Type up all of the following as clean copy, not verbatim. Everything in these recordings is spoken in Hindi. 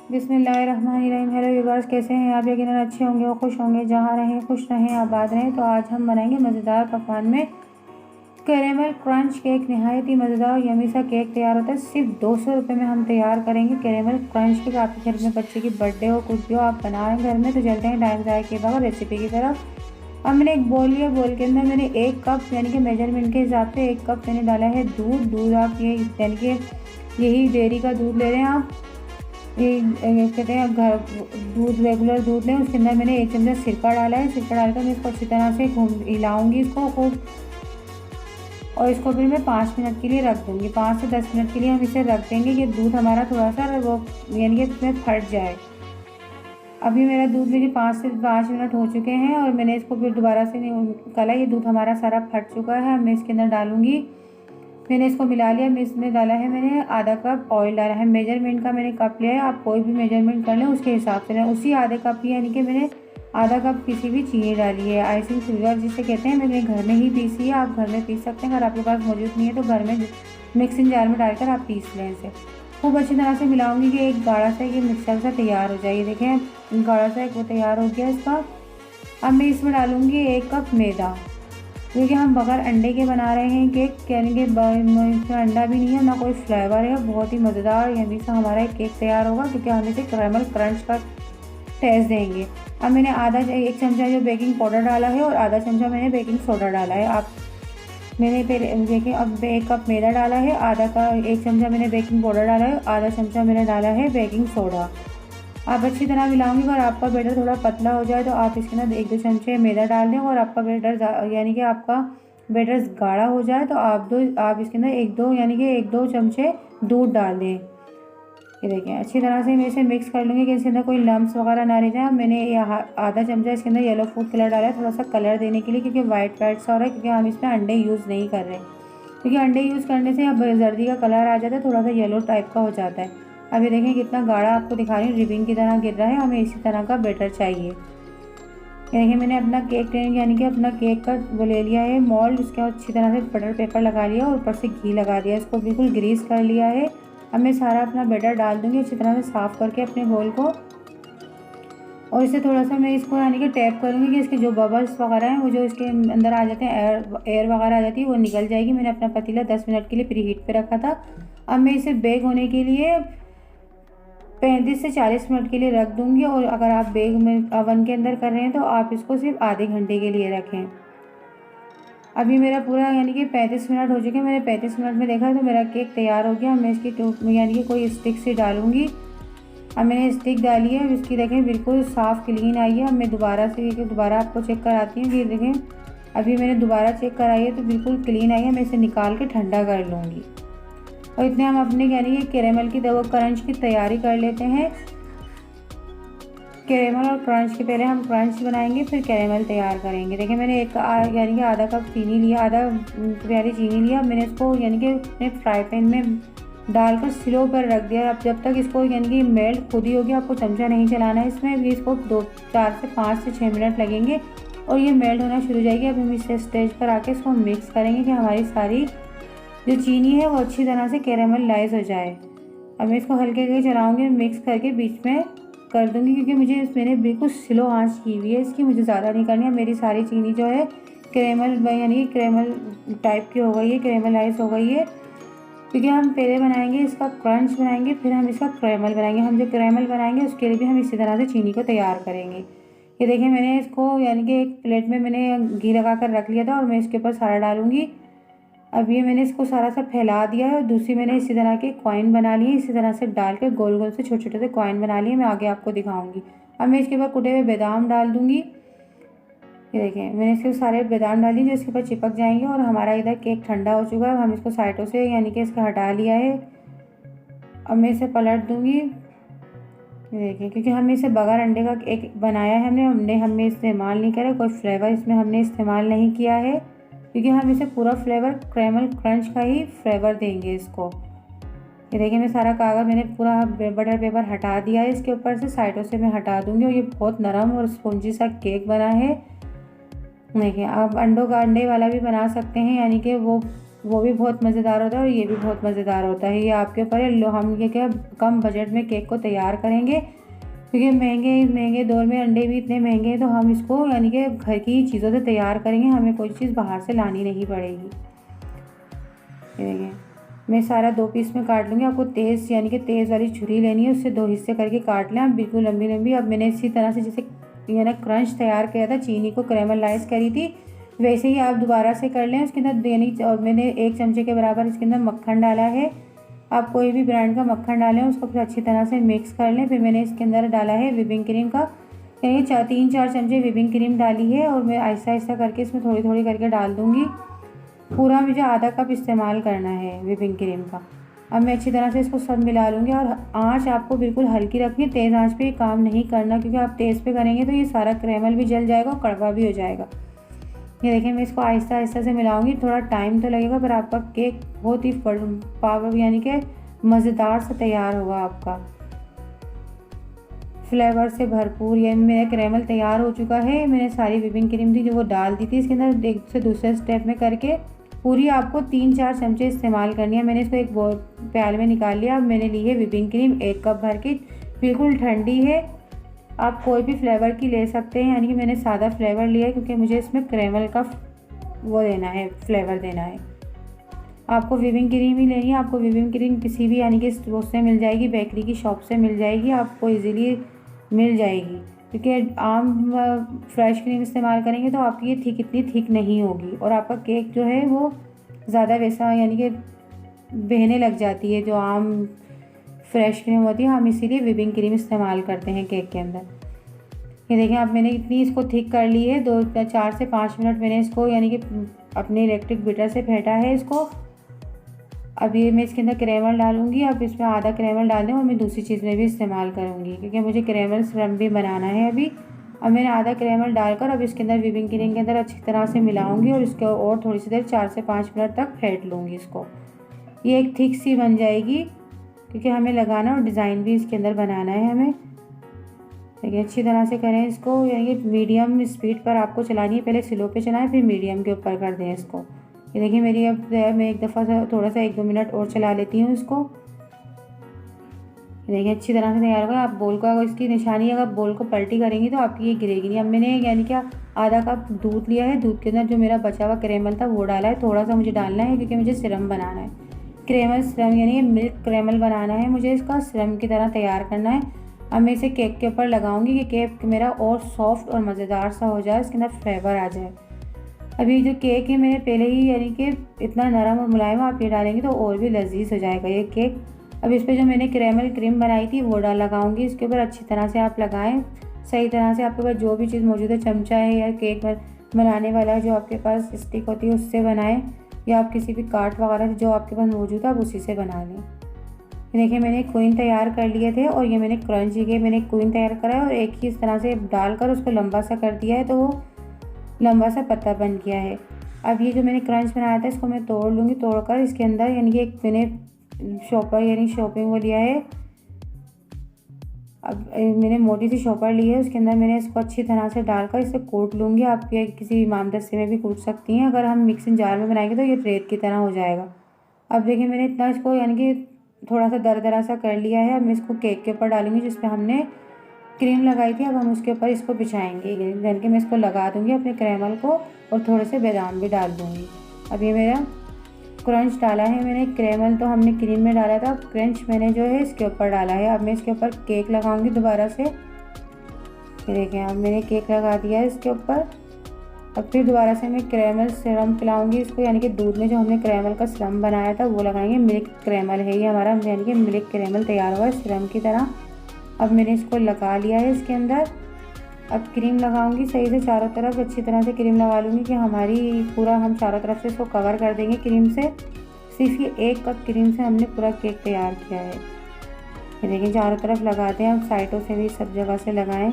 बिस्मिल्लाहिर्रहमानिर्रहीम। हेलो व्यूअर्स, कैसे हैं आप? यकीनन अच्छे होंगे और खुश होंगे। जहाँ रहें खुश रहें, आबाद रहें। तो आज हम बनाएंगे मज़ेदार पकवान में कैरेमल क्रंच केक। नहायत ही मज़ेदार और यमी सा केक तैयार होता है। सिर्फ 200 रुपये में हम तैयार करेंगे कैरेमल क्रंच केक। आपके घर में बच्चे की बर्थडे हो, कुछ भी हो, आप बना रहे हैं घर में, तो चलते हैं टाइम ज़ाया किए बगैर रेसिपी की तरफ। अब मैंने एक बोल लिया, बोल के अंदर मैंने 1 कप यानी कि मेजरमेंट के हिसाब से 1 कप मैंने डाला है दूध। आप ये यानी कि यही डेयरी का दूध ले रहे हैं आप। ये कहते हैं घर दूध, रेगुलर दूध लें। उसके अंदर मैंने 1 चम्मच सिरका डाला है। सिरका डालकर मैं इसको अच्छी तरह से हिलाऊंगी इसको खूब, और इसको फिर मैं 5 मिनट के लिए रख दूंगी। 5 से 10 मिनट के लिए हम इसे रख देंगे कि दूध हमारा थोड़ा सा वो यानी कि इसमें फट जाए। अभी मेरा दूध देखिए 5 से 5 मिनट हो चुके हैं और मैंने इसको फिर दोबारा से निकाला। ये दूध हमारा सारा फट चुका है। अब मैं इसके अंदर डालूंगी, मैंने इसको मिला लिया। मैं इसमें डाला है, मैंने आधा कप ऑयल डाला है। मेजरमेंट का मैंने कप लिया है, आप कोई भी मेजरमेंट कर लें उसके हिसाब से लें। उसी आधे कप की यानी कि मैंने आधा कप किसी भी चीनी डाली है। आइसिंग शुगर जिसे कहते हैं, मैंने घर में ही पीसी है। आप घर में पीस सकते हैं। अगर आपके पास मौजूद नहीं है तो घर में मिक्सिंग जार में डालकर आप पीस लें इसे। खूब अच्छी तरह से मिलाऊंगी कि एक गाढ़ा सा ये मिक्सचर सा तैयार हो जाए। देखें गाढ़ा सा एक वो तैयार हो गया इसका। अब मैं इसमें डालूंगी 1 कप मैदा, क्योंकि हम बगैर अंडे के बना रहे हैं केक, यानी कि इसमें अंडा भी नहीं है, ना कोई फ्लेवर है। बहुत ही मज़ेदार यमी सा हमारा एक केक तैयार होगा, क्योंकि हम इसे कैरेमल क्रंच का टेस्ट देंगे। अब मैंने 1 चमचा जो बेकिंग पाउडर डाला है और आधा चमचा मैंने बेकिंग सोडा डाला है। आप मैंने पहले देखिए, अब 1 कप मैदा डाला है, 1 चमचा मैंने बेकिंग पाउडर डाला है, आधा चमचा मैंने डाला है बेकिंग सोडा। आप अच्छी तरह मिलाऊंगी। अगर आपका बैटर थोड़ा पतला हो जाए तो आप इसके अंदर 1-2 चमचे मैदा डाल दें, और आपका बैटर यानी कि आपका बैटर गाढ़ा हो जाए तो आप इसके अंदर 1-2 यानी कि 1-2 चमचे दूध डाल दें। ये देखें अच्छी तरह से मैं इसे मिक्स कर लूँगी कि इसके अंदर कोई लम्स वगैरह ना रह जाए। मैंने आधा चमचा इसके अंदर येलो फूड कलर डाला है, थोड़ा सा कलर देने के लिए, क्योंकि वाइट सा हो रहा है, क्योंकि हम इसमें अंडे यूज़ नहीं कर रहे। क्योंकि अंडे यूज़ करने से अब जर्दी का कलर आ जाता है, थोड़ा सा येलो टाइप का हो जाता है। अब ये देखें कितना गाढ़ा आपको दिखा रही हूँ, रिबिन की तरह गिर रहा है। हमें इसी तरह का बैटर चाहिए। ये देखिए मैंने अपना केक यानी कि अपना केक का वो ले लिया है मोल्ड। उसके बाद अच्छी तरह से बटर पेपर लगा लिया और ऊपर से घी लगा दिया, इसको बिल्कुल ग्रीस कर लिया है। अब मैं सारा अपना बैटर डाल दूँगी अच्छी तरह से साफ़ करके अपने बोल को, और इसे थोड़ा सा मैं इसको यानी कि टैप करूँगी कि इसके जो बबल्स वगैरह हैं वो जो इसके अंदर आ जाते हैं, एयर वगैरह आ जाती है, वो निकल जाएगी। मैंने अपना पतीला 10 मिनट के लिए प्री हीट पे रखा था। अब मैं इसे बेक होने के लिए 35 से 40 मिनट के लिए रख दूँगी। और अगर आप बेक में ओवन के अंदर कर रहे हैं तो आप इसको सिर्फ आधे घंटे के लिए रखें। अभी मेरा पूरा यानी कि 35 मिनट हो चुके हैं। मैंने 35 मिनट में देखा तो मेरा केक तैयार हो गया। मैं इसकी यानी कि कोई स्टिक से डालूँगी। अब मैंने स्टिक डाली है, अब इसकी देखें बिल्कुल साफ़ क्लीन आई है। अब मैं दोबारा आपको चेक कराती हूँ कि देखें अभी मैंने दोबारा चेक कराई है तो बिल्कुल क्लीन आई है। मैं इसे निकाल के ठंडा कर लूँगी, और इतने हम अपने यानी कि कैरेमल की क्रंच की तैयारी कर लेते हैं। कैरेमल और क्रंच के पहले हम क्रंच बनाएंगे, फिर कैरेमल तैयार करेंगे। देखिए मैंने यानी कि आधा कप चीनी लिया, आधा प्याली चीनी लिया। मैंने इसको यानी कि अपने फ्राई पैन में डालकर स्लो पर रख दिया। अब जब तक इसको यानी कि मेल्ट खुद ही होगी, आपको चमचा नहीं चलाना है इसमें। भी इसको 4 से 5 से 6 मिनट लगेंगे और ये मेल्ट होना शुरू हो जाएगी। अब हम इस स्टेज पर आके इसको मिक्स करेंगे कि हमारी सारी जो चीनी है वो अच्छी तरह से कैरेमलाइज हो जाए। अब मैं इसको हल्के हल्के चलाऊँगी, मिक्स करके बीच में कर दूँगी, क्योंकि मैंने बिल्कुल स्लो आंच की हुई है इसकी, मुझे ज़्यादा नहीं करनी है। मेरी सारी चीनी जो है कैरेमल यानी कैरेमल टाइप की हो गई है, कैरेमलाइज हो गई है। क्योंकि हम पहले बनाएंगे इसका क्रंच बनाएंगे, फिर हम इसका कैरेमल बनाएंगे। हम जो कैरेमल बनाएंगे उसके लिए भी हम इसी तरह से चीनी को तैयार करेंगे। ये देखिए मैंने इसको यानी कि एक प्लेट में मैंने घी लगा कर रख लिया था, और मैं इसके ऊपर सारा डालूँगी। अब ये मैंने इसको सारा सा फैला दिया है, और दूसरी मैंने इसी तरह के कॉइन बना लिए। इसी तरह से डाल के गोल गोल से छोटे छोटे से कॉइन बना लिए, मैं आगे आपको दिखाऊंगी। अब मैं इसके ऊपर कुटे हुए बादाम डाल दूंगी। ये देखें मैंने इसके सारे बादाम डाल दिए जो इसके ऊपर चिपक जाएंगे। और हमारा इधर केक ठंडा हो चुका है, हम इसको साइडों से यानी कि इसका हटा लिया है। अब मैं इसे पलट दूंगी। ये देखें क्योंकि हमने इसे बगैर अंडे का केक बनाया है, हमने इस्तेमाल नहीं करा, कोई फ्लेवर इसमें हमने इस्तेमाल नहीं किया है, क्योंकि हम इसे पूरा फ्लेवर कैरेमल क्रंच का ही फ्लेवर देंगे इसको। ये देखिए मैं सारा कागज़ मैंने पूरा बटर पेपर हटा दिया है इसके ऊपर से, साइडों से मैं हटा दूंगी। और ये बहुत नरम और स्पॉन्जी सा केक बना है। देखिए आप अंडे वाला भी बना सकते हैं, यानी कि वो वो भी बहुत मज़ेदार होता है और ये भी बहुत मज़ेदार होता है। ये आपके ऊपर है। लो हम ये क्या कम बजट में केक को तैयार करेंगे, क्योंकि महंगे दौर में अंडे भी इतने महंगे हैं, तो हम इसको यानी कि घर की चीज़ों से तैयार करेंगे, हमें कोई चीज़ बाहर से लानी नहीं पड़ेगी। ये देखिए मैं सारा 2 पीस में काट लूँगी। आपको तेज़ यानी कि तेज़ वाली छुरी लेनी है, उससे 2 हिस्से करके काट लें आप बिल्कुल लंबी लंबी। अब मैंने इसी तरह से जैसे ये ना क्रंच तैयार किया था, चीनी को कैरेमलाइज़ करी थी, वैसे ही आप दोबारा से कर लें। उसके अंदर यानी और मैंने 1 चमचे के बराबर इसके अंदर मक्खन डाला है। आप कोई भी ब्रांड का मक्खन डालें, उसको फिर अच्छी तरह से मिक्स कर लें। फिर मैंने इसके अंदर डाला है व्हिपिंग क्रीम का, यानी 3-4 चमचे व्हिपिंग क्रीम डाली है और मैं आहिस्ता आहिस्ता करके इसमें थोड़ी थोड़ी करके डाल दूँगी। पूरा मुझे आधा कप इस्तेमाल करना है व्हिपिंग क्रीम का। अब मैं अच्छी तरह से इसको सब मिला लूँगी और आँच आपको बिल्कुल हल्की रखनी है, तेज़ आँच पे काम नहीं करना, क्योंकि आप तेज़ पे करेंगे तो ये सारा कैरेमल भी जल जाएगा और कड़वा भी हो जाएगा। ये देखिए मैं इसको आहिस्ता आहिस्ता से मिलाऊंगी, थोड़ा टाइम तो लगेगा पर आपका केक बहुत ही पावर यानी कि मज़ेदार से तैयार होगा आपका, फ्लेवर से भरपूर। ये मेरा कैरेमल तैयार हो चुका है। मैंने सारी व्हिपिंग क्रीम थी जो वो डाल दी थी इसके अंदर, एक से दूसरे स्टेप में करके पूरी आपको 3-4 चमचे इस्तेमाल करनी है। मैंने इसको एक प्याले में निकाल लिया। अब मैंने ली है व्हिपिंग क्रीम 1 कप भर की, बिल्कुल ठंडी है। आप कोई भी फ्लेवर की ले सकते हैं, यानी कि मैंने सादा फ्लेवर लिया है क्योंकि मुझे इसमें कैरेमल का वो देना है, फ्लेवर देना है। आपको व्हिपिंग क्रीम ही लेनी है। आपको व्हिपिंग क्रीम किसी भी यानी कि उससे मिल जाएगी, बेकरी की शॉप से मिल जाएगी, आपको इजीली मिल जाएगी, क्योंकि आम फ्रेश क्रीम इस्तेमाल करेंगे तो आपकी ये इतनी थिक नहीं होगी और आपका केक जो है वो ज़्यादा वैसा यानी कि बहने लग जाती है जो आम फ्रेश क्रीम होती है। हम इसीलिए व्हिपिंग क्रीम इस्तेमाल करते हैं केक के अंदर। ये देखें अब मैंने इतनी इसको थिक कर ली है। 4 से 5 मिनट मैंने इसको यानी कि अपने इलेक्ट्रिक बीटर से फेंटा है इसको। अब ये मैं इसके अंदर कैरेमल डालूंगी। अब इसमें आधा कैरेमल डाल दें और मैं दूसरी चीज़ में भी इस्तेमाल करूँगी, क्योंकि मुझे कैरेमल सिरप भी बनाना है अभी। अब मैंने आधा कैरेमल डालकर अब इसके अंदर व्हिपिंग क्रीम के अंदर अच्छी तरह से मिलाऊंगी और इसको और थोड़ी सी देर 4 से 5 मिनट तक फेंट लूँगी इसको। ये एक थिक सी बन जाएगी, क्योंकि हमें लगाना और डिज़ाइन भी इसके अंदर बनाना है हमें। देखिए अच्छी तरह से करें इसको, यानी कि मीडियम स्पीड पर आपको चलानी है। पहले स्लो पे चलाएं फिर मीडियम के ऊपर कर दें इसको। ये देखिए मेरी अब मैं एक दफ़ा थोड़ा सा 1-2 मिनट और चला लेती हूँ इसको। देखिए अच्छी तरह से तैयार होगा। आप बोल को अगर इसकी निशानी अगर बोल को पलटी करेंगी तो आपकी ये गिरेगी नहीं। अब मैंने यानी कि आधा कप दूध लिया है, दूध के अंदर जो मेरा बचा हुआ कैरेमल था वो डाला है। थोड़ा सा मुझे डालना है क्योंकि मुझे सिरम बनाना है, कैरेमल सिरम यानी मिल्क कैरेमल बनाना है मुझे, इसका सिरम की तरह तैयार करना है। अब मैं इसे केक के ऊपर लगाऊंगी कि केक मेरा और सॉफ्ट और मज़ेदार सा हो जाए, इसके अंदर फ्लेवर आ जाए। अभी जो केक है मैंने पहले ही यानी कि इतना नरम और मुलायम, आप ये डालेंगे तो और भी लजीज हो जाएगा ये केक। अब इस पर जो मैंने कैरेमल क्रीम बनाई थी वो लगाऊंगी इसके ऊपर। अच्छी तरह से आप लगाएं सही तरह से। आपके पास जो भी चीज़ मौजूद है, चमचा है या केक बनाने वाला जो आपके पास स्टिक होती है उससे बनाएं, या आप किसी भी काट वगैरह जो आपके पास मौजूद है आप उसी से बना लें। देखिए मैंने क्वीन तैयार कर लिए थे और ये मैंने क्रंच के मैंने क्वीन तैयार करा है और एक ही इस तरह से डालकर उसको लंबा सा कर दिया है, तो वो लंबा सा पत्ता बन गया है। अब ये जो मैंने क्रंच बनाया था इसको मैं तोड़ लूँगी। तोड़कर इसके अंदर यानी कि एक मैंने शॉपर यानी शॉपिंग वो लिया है। अब मैंने मोटी सी शॉपर ली है, उसके अंदर मैंने इसको अच्छी तरह से डालकर इसे कूट लूँगी। आप ये किसी इमामदस्ते में भी कूट सकती हैं। अगर हम मिक्सिंग जार में बनाएंगे तो ये रेत की तरह हो जाएगा। अब देखिए मैंने इतना इसको यानी कि थोड़ा सा दरदरा सा कर लिया है। अब मैं इसको केक के ऊपर डालूंगी जिस पे हमने क्रीम लगाई थी। अब हम उसके ऊपर इसको बिछाएंगे, यानी कि मैं इसको लगा दूंगी अपने कैरेमल को और थोड़े से बादाम भी डाल दूंगी। अब ये मेरा क्रंच डाला है मैंने। कैरेमल तो हमने क्रीम में डाला था, अब क्रंच मैंने जो है इसके ऊपर डाला है। अब मैं इसके ऊपर केक लगाऊंगी दोबारा से। ये देखें अब मैंने केक लगा दिया है इसके ऊपर। अब फिर दोबारा से मैं कैरेमल सिरम पिलाऊंगी इसको, यानी कि दूध में जो हमने कैरेमल का सिरम बनाया था वो लगाएंगे। मिल्क कैरेमल है ये हमारा, यानी कि मिल्क कैरेमल तैयार हुआ है सिरम की तरह। अब मैंने इसको लगा लिया है इसके अंदर। अब क्रीम लगाऊंगी सही से चारों तरफ, अच्छी तरह से क्रीम लगा लूँगी कि हमारी पूरा हम चारों तरफ से इसको कवर कर देंगे क्रीम से। सिर्फ ये 1 कप क्रीम से हमने पूरा केक तैयार किया है। ये देखिए चारों तरफ लगाते हैं, अब साइडों से भी सब जगह से लगाएं।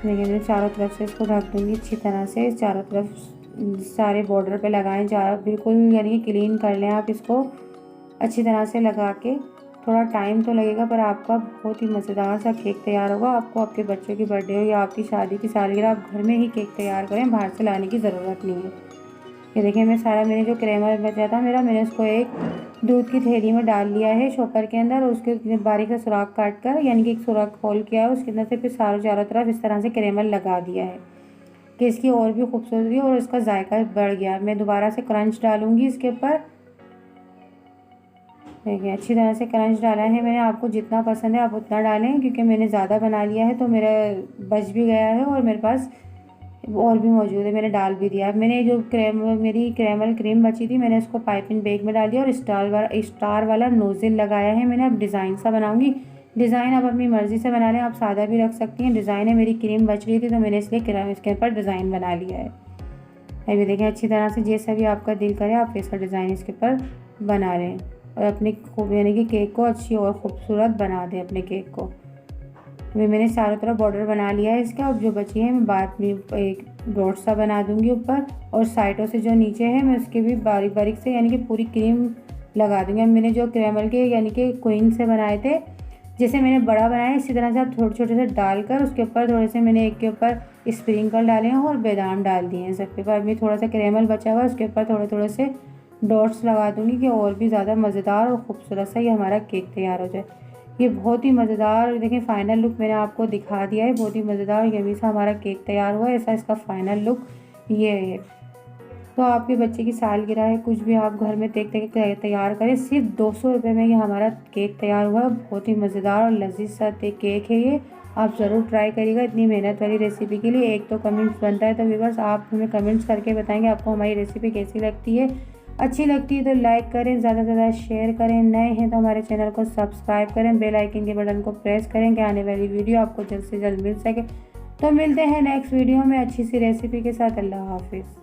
देखिए मैं चारों तरफ से इसको ढक दूँगी अच्छी तरह से। चारों तरफ सारे बॉर्डर पे लगाएं, बिल्कुल यानी कि क्लीन कर लें आप इसको अच्छी तरह से लगा के। थोड़ा टाइम तो लगेगा पर आपका बहुत ही मज़ेदार सा केक तैयार होगा। आपको आपके बच्चों की बर्थडे हो या आपकी शादी की सालगिरह, आप घर में ही केक तैयार करें, बाहर से लाने की ज़रूरत नहीं है। ये देखिए मैं सारा मैंने जो क्रेमर बचा था मेरा, मैंने उसको एक दूध की थैली में डाल लिया है शॉपर के अंदर, और उसके बारीक सा सुराख काट कर यानी कि एक सुराख खोल किया है उसके अंदर से फिर चारों तरफ इस तरह से क्रेमर लगा दिया है कि इसकी और भी खूबसूरती और इसका जायका बढ़ गया। मैं दोबारा से क्रंच डालूंगी इसके ऊपर। देखिए अच्छी तरह से क्रंच डाला है मैंने, आपको जितना पसंद है आप उतना डालें, क्योंकि मैंने ज़्यादा बना लिया है तो मेरा बच भी गया है और मेरे पास और भी मौजूद है, मैंने डाल भी दिया। मैंने जो मेरी कैरेमल क्रीम बची थी मैंने उसको पाइपिंग बैग में डाल दिया और स्टार वाला नोज़ल लगाया है मैंने। अब डिज़ाइन सा बनाऊंगी, डिज़ाइन आप अपनी मर्ज़ी से बना लें, आप सादा भी रख सकती हैं। डिज़ाइन है, मेरी क्रीम बच रही थी तो मैंने इसलिए इसके ऊपर डिज़ाइन बना लिया है। अभी देखें अच्छी तरह से जैसा भी आपका दिल करे आप वैसा डिज़ाइन इसके ऊपर बना लें और अपने खूब यानी कि केक को अच्छी और ख़ूबसूरत बना दें अपने केक को। अभी मैंने चारों तरफ बॉर्डर बना लिया है इसका। अब जो बची है मैं बाद में एक डॉट सा बना दूंगी ऊपर, और साइडों से जो नीचे है मैं उसके भी बारीक बारीक से यानी कि पूरी क्रीम लगा दूंगी। अब मैंने जो कैरेमल के यानी कि क्वीन से बनाए थे, जैसे मैंने बड़ा बनाया इसी तरह से आप छोटे छोटे से डालकर उसके ऊपर थोड़े से मैंने एक के ऊपर स्प्रिंकल डाले हैं और बादाम डाल दिए हैं सब के ऊपर। अभी थोड़ा सा कैरेमल बचा हुआ है उसके ऊपर थोड़े थोड़े से डॉट्स लगा दूंगी कि और भी ज़्यादा मज़ेदार और ख़ूबसूरत सा ये हमारा केक तैयार हो जाए। ये बहुत ही मज़ेदार, देखिए फाइनल लुक मैंने आपको दिखा दिया है, बहुत ही मज़ेदार यम्मी सा हमारा केक तैयार हुआ है। ऐसा इसका फाइनल लुक ये है। तो आपके बच्चे की सालगिरह है, कुछ भी आप घर में तैयार करें, सिर्फ 200 रुपये में ये हमारा केक तैयार हुआ है। बहुत ही मज़ेदार और लजीज सा केक है ये, आप ज़रूर ट्राई करिएगा इतनी मेहनत वाली रेसिपी के लिए। एक तो कमेंट्स बनता है, तो व्यूअर्स आप हमें कमेंट्स करके बताएंगे आपको हमारी रेसिपी कैसी लगती है। अच्छी लगती है तो लाइक करें, ज़्यादा से ज़्यादा शेयर करें, नए हैं तो हमारे चैनल को सब्सक्राइब करें, बेल आइकन के बटन को प्रेस करें कि आने वाली वीडियो आपको जल्द से जल्द मिल सके। तो मिलते हैं नेक्स्ट वीडियो में अच्छी सी रेसिपी के साथ। अल्लाह हाफिज़।